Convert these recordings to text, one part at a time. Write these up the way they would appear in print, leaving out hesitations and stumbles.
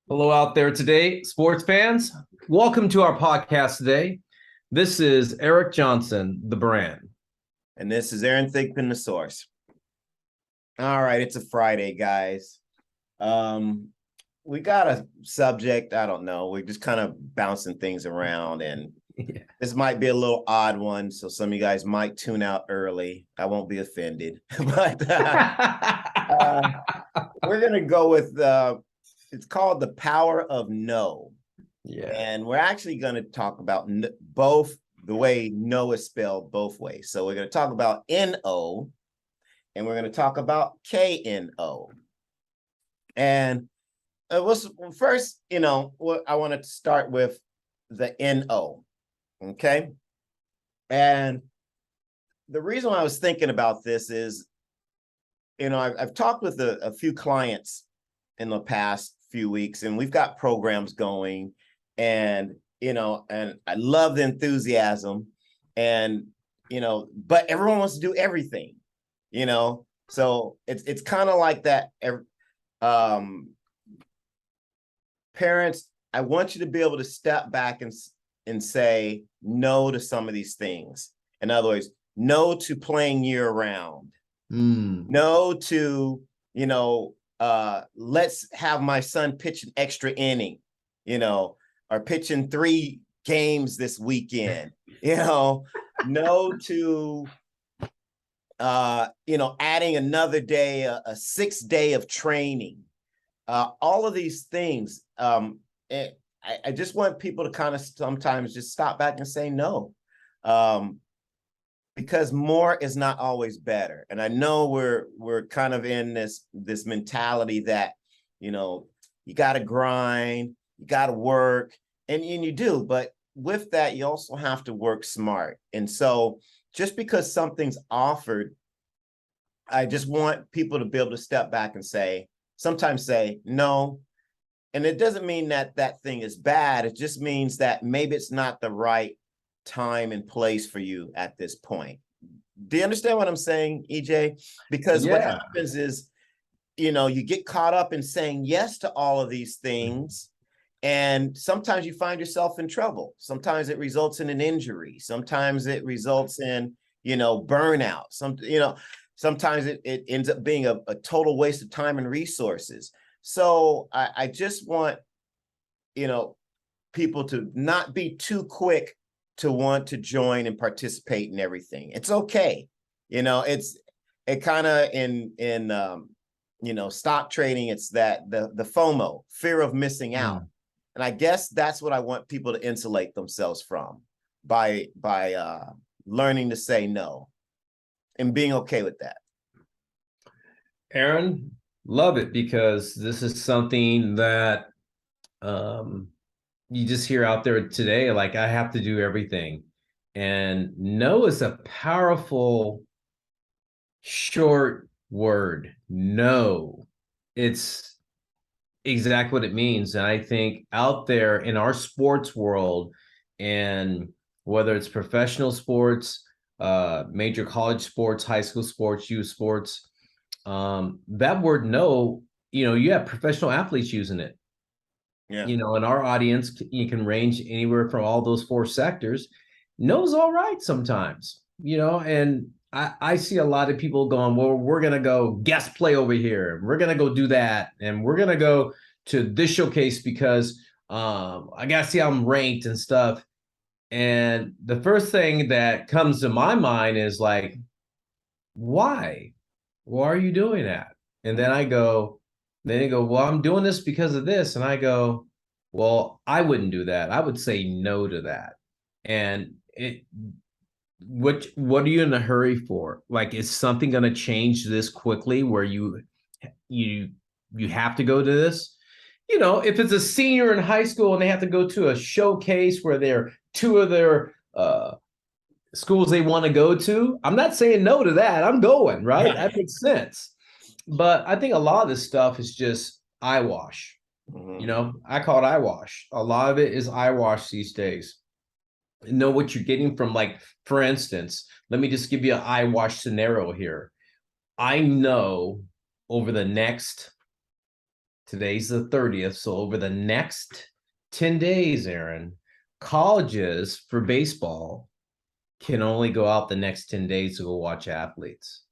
Hello out there today, sports fans. Welcome to our podcast today. This is Eric Johnson, the brand. And this is Aaron Thigpen, the source. All right, it's a Friday, guys. We got a subject. I don't know. We're just kind of bouncing things around, and this might be a little odd one. So some of you guys might tune out early. I won't be offended, but we're gonna go with it's called The Power of No. Yeah. And we're actually going to talk about both the way no is spelled both ways. So we're going to talk about N-O and we're going to talk about K-N-O. And first, I wanted to start with the N-O. Okay. And the reason why I was thinking about this is, I've talked with a few clients in the past few weeks, and we've got programs going, and I love the enthusiasm, and but everyone wants to do everything, so it's kind of like that. Parents, I want you to be able to step back and say no to some of these things. In other words, no to playing year round. No to let's have my son pitch an extra inning, or pitching 3 games this weekend, no to, adding another day, a 6th day of training, all of these things. I just want people to kind of sometimes just stop back and say no, because more is not always better. And I know we're kind of in this mentality that, you got to grind, you got to work, and you do. But with that, you also have to work smart. And so just because something's offered, I just want people to be able to step back and sometimes say no. And it doesn't mean that that thing is bad. It just means that maybe it's not the right time and place for you at this point. Do you understand what I'm saying, EJ? Because what happens is, you get caught up in saying yes to all of these things, and sometimes you find yourself in trouble. Sometimes it results in an injury. Sometimes it results in, burnout. Sometimes it ends up being a total waste of time and resources. So I just want, people to not be too quick to want to join and participate in everything. It's okay. It kind of in stock trading, it's that the FOMO, fear of missing out. And I guess that's what I want people to insulate themselves from by learning to say no and being okay with that. Aaron, love it, because this is something that you just hear out there today, like, I have to do everything. And no is a powerful, short word. No. It's exactly what it means. And I think out there in our sports world, and whether it's professional sports, major college sports, high school sports, youth sports, that word no, you have professional athletes using it. Yeah. In our audience, you can range anywhere from all those 4 sectors. No's all right sometimes, and I see a lot of people going, well, we're going to go guest play over here. We're going to go do that. And we're going to go to this showcase because I got to see how I'm ranked and stuff. And the first thing that comes to my mind is like, why? Why are you doing that? And then they go, well, I'm doing this because of this. And I go, well, I wouldn't do that. I would say no to that. And what are you in a hurry for? Like, is something going to change this quickly where you have to go to this? If it's a senior in high school and they have to go to a showcase where they're 2 of their schools they want to go to, I'm not saying no to that. I'm going, right? That makes sense. But I think a lot of this stuff is just eyewash. I call it eyewash. A lot of it is eyewash these days. Know what you're getting from, like, for instance, let me just give you an eyewash scenario here. I know over the next Today's the 30th. So over the next 10 days, Aaron, colleges for baseball can only go out the next 10 days to go watch athletes.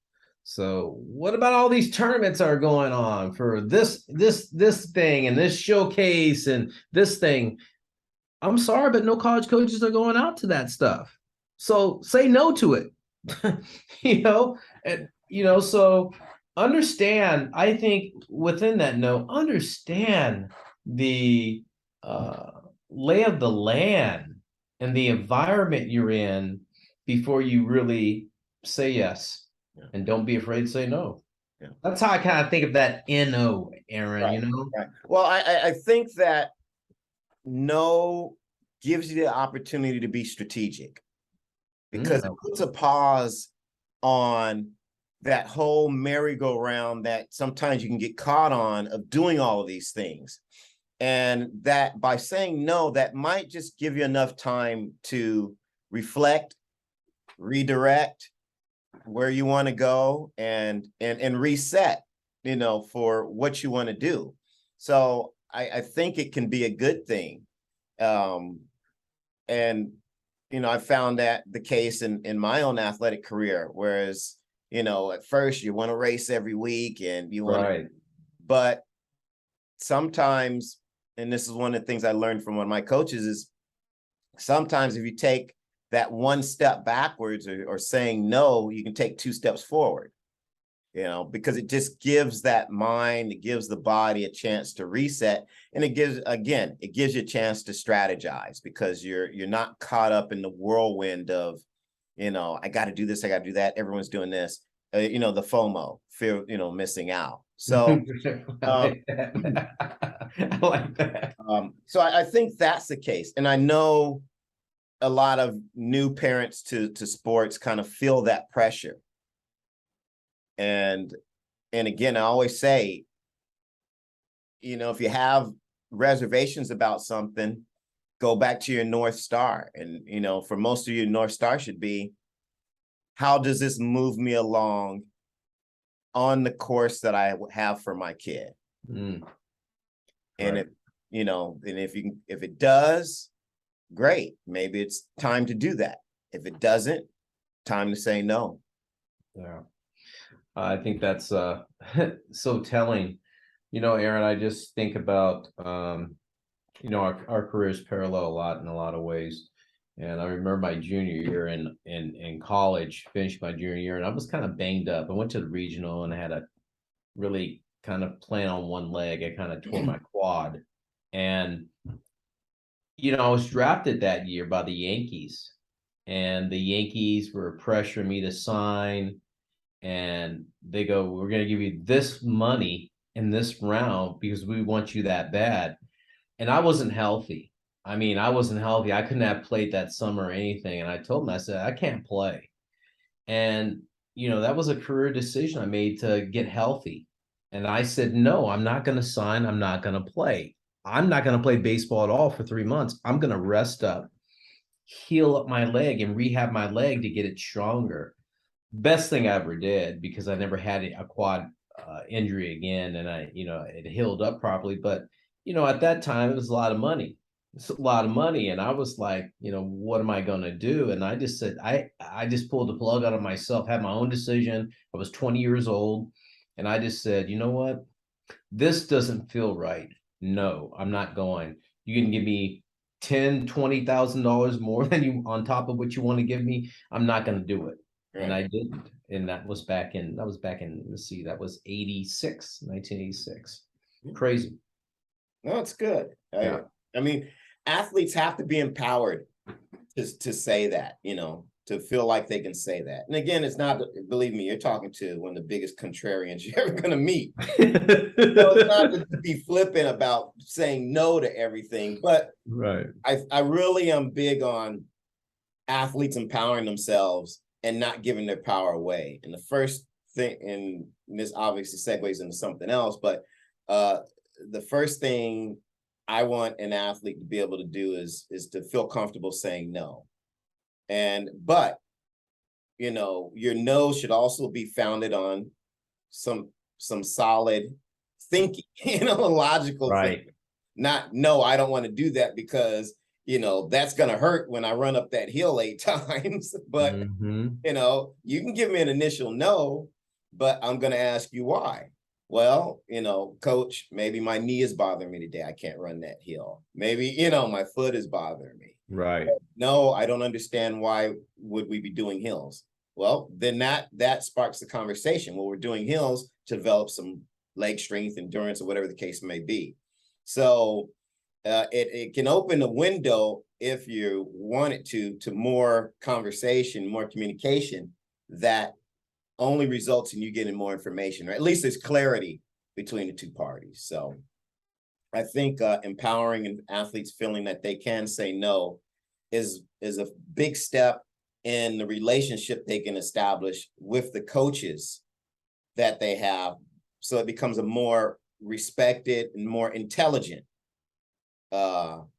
So what about all these tournaments are going on for this thing and this showcase and this thing? I'm sorry, but no college coaches are going out to that stuff. So say no to it. So understand, I think within that note, understand the lay of the land and the environment you're in before you really say yes. Yeah. And don't be afraid to say no. Yeah. That's how I kind of think of that NO, Aaron, Right. Right. Well, I think that no gives you the opportunity to be strategic, because it puts a pause on that whole merry-go-round that sometimes you can get caught on of doing all of these things. And that by saying no, that might just give you enough time to reflect, redirect where you want to go, and reset, for what you want to do. So I think it can be a good thing. And I found that the case in my own athletic career, whereas, at first you want to race every week and you want to, but sometimes, and this is one of the things I learned from one of my coaches, is sometimes if you take that one step backwards or saying no, you can take 2 steps forward, because it just gives that mind, it gives the body a chance to reset. And it gives you a chance to strategize, because you're not caught up in the whirlwind of, I got to do this, I got to do that. Everyone's doing this, the FOMO, fear, missing out. So, I like that. So I think that's the case. And I know a lot of new parents to sports kind of feel that pressure. And again, I always say, if you have reservations about something, go back to your North Star. And, for most of you, North Star should be, how does this move me along on the course that I have for my kid? And right. If it does, great. Maybe it's time to do that. If it doesn't, time to say no. Yeah. I think that's so telling. Aaron, I just think about our careers parallel a lot in a lot of ways. And I remember my junior year in college, finished my junior year, and I was kind of banged up. I went to the regional and I had a really kind of playing on one leg. I kind of tore my quad. And I was drafted that year by the Yankees, and the Yankees were pressuring me to sign. And they go, we're going to give you this money in this round because we want you that bad. And I wasn't healthy. I mean, I wasn't healthy. I couldn't have played that summer or anything. And I told them, I said, I can't play. And, that was a career decision I made to get healthy. And I said, no, I'm not going to sign. I'm not going to play. I'm not going to play baseball at all for 3 months. I'm going to rest up, heal up my leg and rehab my leg to get it stronger. Best thing I ever did, because I never had a quad injury again, and it healed up properly. But at that time it was a lot of money. It's a lot of money, and I was like, what am I going to do? And I just said, I just pulled the plug out of myself. Had my own decision. I was 20 years old, and I just said, you know what? This doesn't feel right. No, I'm not going. You can give me $10,000-$20,000 more than you on top of what you want to give me. I'm not going to do it. And I didn't. And that was back in, let's see, that was 1986. Crazy. No, it's good. Yeah. I mean, athletes have to be empowered to say that, to feel like they can say that. And again, it's not, believe me, you're talking to one of the biggest contrarians you're ever going to meet. It's not to be flippant about saying no to everything, but right. I really am big on athletes empowering themselves and not giving their power away. And the first thing, and this obviously segues into something else, but the first thing I want an athlete to be able to do is to feel comfortable saying no. But your no should also be founded on some solid thinking, logical Right. thinking. Not, no, I don't want to do that because, that's going to hurt when I run up that hill 8 times. But, Mhm. you can give me an initial no, but I'm going to ask you why. Well, coach, maybe my knee is bothering me today. I can't run that hill. Maybe, my foot is bothering me. Right. No, I don't understand why would we be doing hills. Well, then that sparks the conversation. Well, we're doing hills to develop some leg strength, endurance, or whatever the case may be. So it can open a window, if you want it to more conversation, more communication, that only results in you getting more information, or at least there's clarity between the two parties. So I think empowering athletes feeling that they can say no is a big step in the relationship they can establish with the coaches that they have. So it becomes a more respected and more intelligent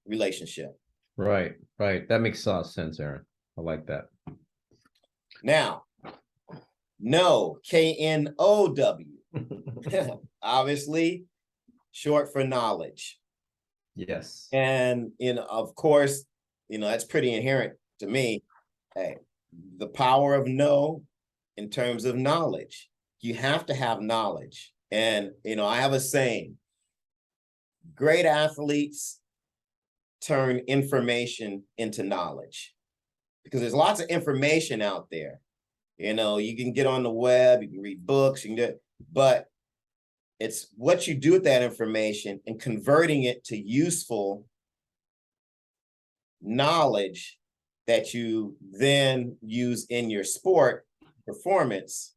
relationship. Right. Right. That makes a lot of sense, Aaron. I like that. Now, no, KNOW, obviously short for knowledge. Yes. And, of course, that's pretty inherent to me. Hey, the power of no in terms of knowledge. You have to have knowledge. And, I have a saying, great athletes turn information into knowledge, because there's lots of information out there. You can get on the web, you can read books, you can do it, but it's what you do with that information and converting it to useful knowledge that you then use in your sport performance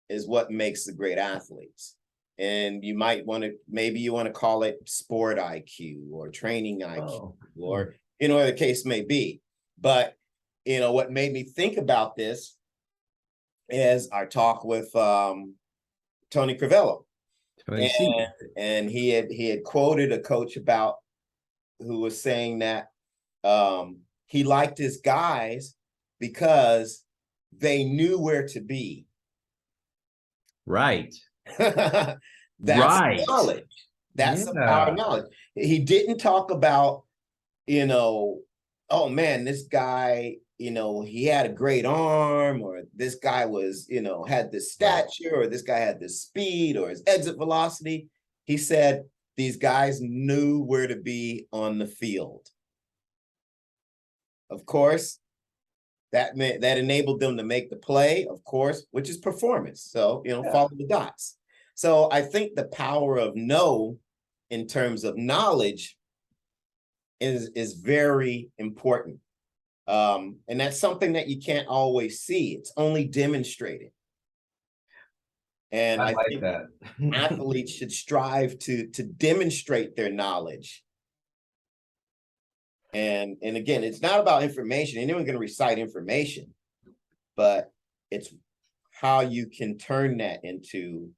is what makes the great athletes. And you might want to, maybe you want to call it sport IQ or training IQ, or, the case may be. But, what made me think about this is our talk with Tony Crivello. And he had quoted a coach about, who was saying that he liked his guys because they knew where to be. Right. That's right. knowledge. That's the power of knowledge. He didn't talk about, oh man, this guy, he had a great arm, or this guy was, had this stature, or this guy had this speed, or his exit velocity. He said these guys knew where to be on the field. Of course, that enabled them to make the play, of course, which is performance. So, follow the dots. So I think the power of no in terms of knowledge is very important. And that's something that you can't always see. It's only demonstrated. And I like think that. athletes should strive to demonstrate their knowledge. And again, it's not about information. Anyone can recite information, but it's how you can turn that into,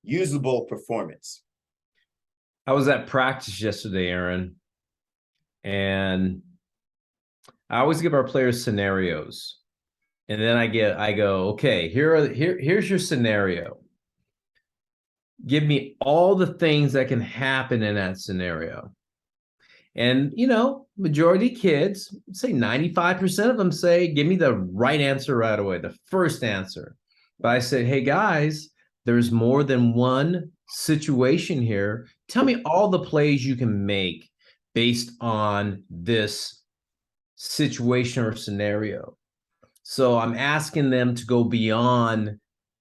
usable performance. I was at practice yesterday, Aaron, and I always give our players scenarios. And then I go, okay, here's your scenario. Give me all the things that can happen in that scenario. And, majority kids, say 95% of them say, give me the right answer right away, the first answer. But I said, hey, guys, there's more than one situation here. Tell me all the plays you can make based on this situation or scenario. So I'm asking them to go beyond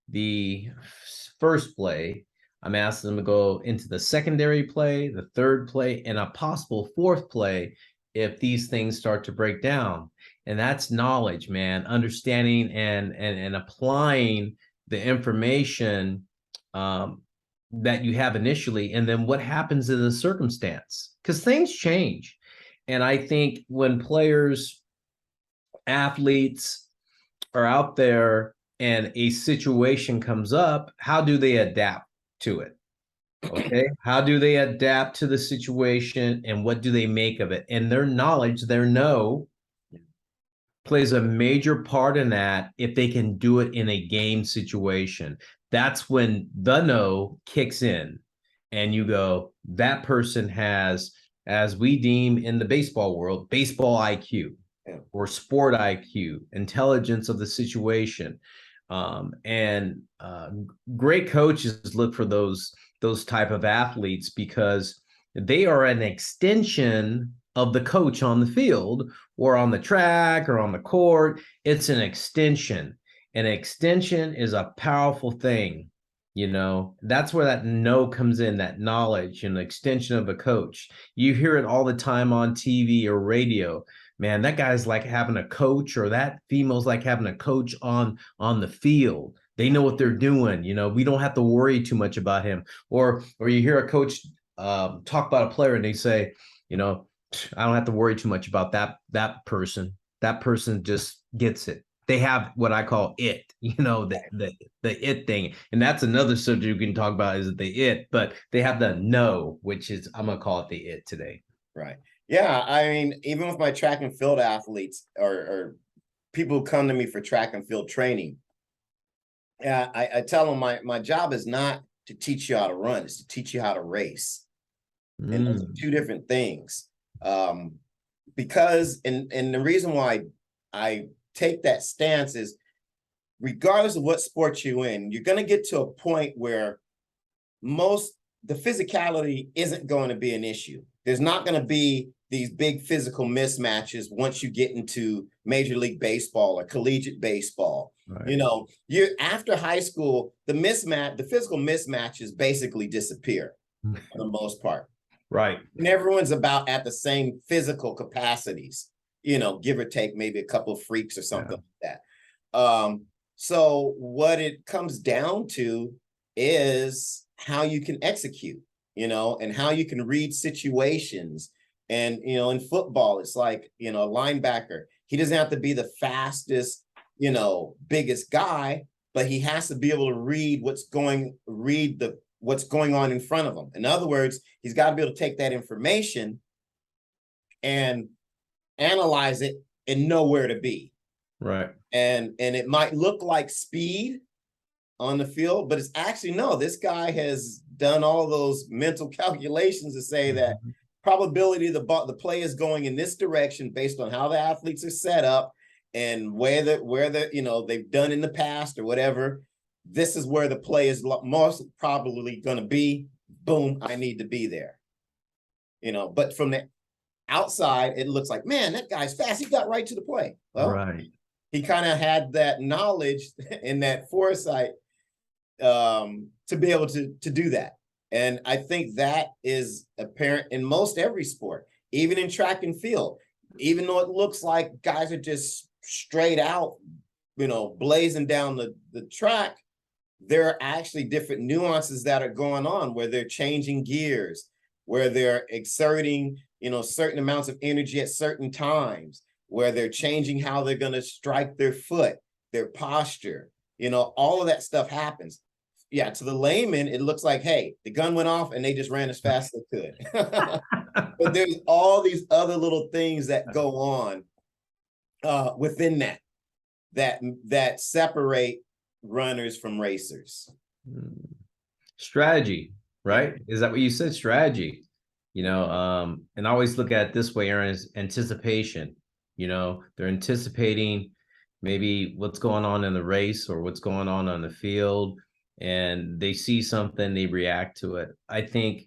the first play. I'm asking them to go into the secondary play, the third play, and a possible fourth play if these things start to break down. And that's knowledge, man, understanding and applying the information that you have initially, and then what happens in the circumstance, because things change. And I think when players, athletes are out there and a situation comes up, how do they adapt to it? Okay. How do they adapt to the situation, and what do they make of it? And their knowledge, their know, plays a major part in that if they can do it in a game situation. that's when the no kicks in, and you go, that person has, as we deem in the baseball world, baseball IQ, Yeah. or sport IQ, intelligence of the situation. And great coaches look for those type of athletes, because they are an extension of the coach on the field or on the track or on the court. It's an extension. An extension is a powerful thing. That's where that no comes in, that knowledge and extension of a coach. You hear it all the time on TV or radio. Man, that guy's like having a coach, or that female's like having a coach on the field. They know what they're doing. We don't have to worry too much about him. Or you hear a coach talk about a player, and they say, I don't have to worry too much about that person. That person just gets it. They have what I call it, the it thing. And that's another subject we can talk about, is the it, but they have the no, which is, I'm going to call it the it today. Right. Yeah. I mean, even with my track and field athletes, or people who come to me for track and field training, I tell them my job is not to teach you how to run, it's to teach you how to race. And those are two different things. Because the reason why I take that stance is, regardless of what sport you're in, you're going to get to a point where the physicality isn't going to be an issue. There's not going to be these big physical mismatches once you get into Major League Baseball or collegiate baseball. Right. You're after high school, the physical mismatches basically disappear for the most part. Right. And everyone's about at the same physical capacities, give or take maybe a couple of freaks or something like that. So what it comes down to is how you can execute, and how you can read situations. And, in football, it's like, a linebacker, he doesn't have to be the fastest, biggest guy, but he has to be able to read what's going on in front of him. In other words, he's got to be able to take that information and analyze it and know where to be. Right. And it might look like speed on the field, but it's actually, no, this guy has done all those mental calculations to say that probability the play is going in this direction based on how the athletes are set up and where they've done in the past or whatever. This is where the play is most probably going to be. Boom, I need to be there. But from the outside, it looks like, man, that guy's fast. He got right to the play. Well, right. He kind of had that knowledge and that foresight to be able to do that. And I think that is apparent in most every sport, even in track and field. Even though it looks like guys are just straight out, blazing down the track, there are actually different nuances that are going on where they're changing gears, where they're exerting, certain amounts of energy at certain times, where they're changing how they're going to strike their foot, their posture, all of that stuff happens. Yeah, to the layman, it looks like, hey, the gun went off and they just ran as fast as they could. But there's all these other little things that go on within that separate runners from racers. Strategy, right? Is that what you said? Strategy. And I always look at it this way, Aaron, is anticipation. They're anticipating maybe what's going on in the race or what's going on the field, and they see something, they react to it. I think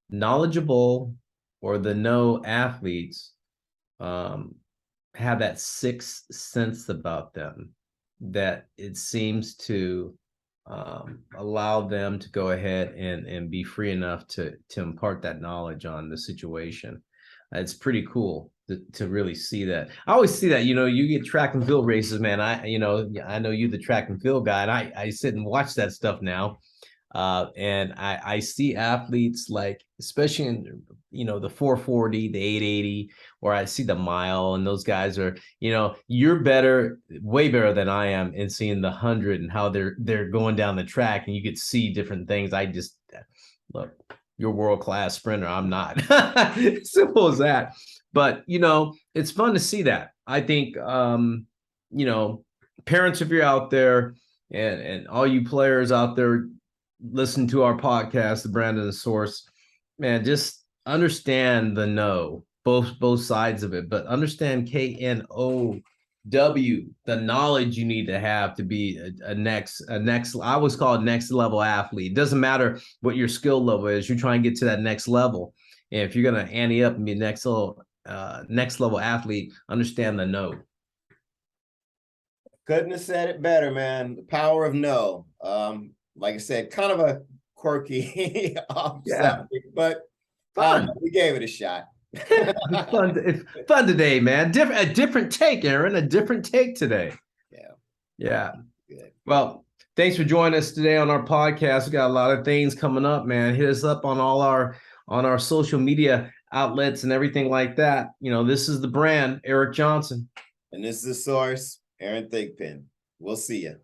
knowledgeable or the no athletes have that sixth sense about them that it seems to allow them to go ahead and be free enough to impart that knowledge on the situation. It's pretty cool to really see that. I always see that, you get track and field races, man. I know you the track and field guy, and I sit and watch that stuff now. And I see athletes like, especially in, the 440, the 880, or I see the mile, and those guys are, you're better, way better than I am in seeing the 100 and how they're going down the track, and you could see different things. I just, look, you're world-class sprinter. I'm not. Simple as that. But, it's fun to see that. I think, parents, if you're out there, and all you players out there listen to our podcast, the Brandon the Source, man, just understand the no, both sides of it, but understand KNOW, the knowledge you need to have to be a next, I always call it next level athlete. It doesn't matter what your skill level is, you're trying to get to that next level. And if you're gonna ante up and be next level athlete, understand the no. Couldn't have said it better, man. The power of no. Like I said, kind of a quirky off subject, but we gave it a shot. It's fun today, man. A different take, Aaron. A different take today. Yeah. Good. Well, thanks for joining us today on our podcast. We got a lot of things coming up, man. Hit us up on all our social media outlets and everything like that. You know, this is the brand, Eric Johnson. And this is the Source, Aaron Thigpen. We'll see you.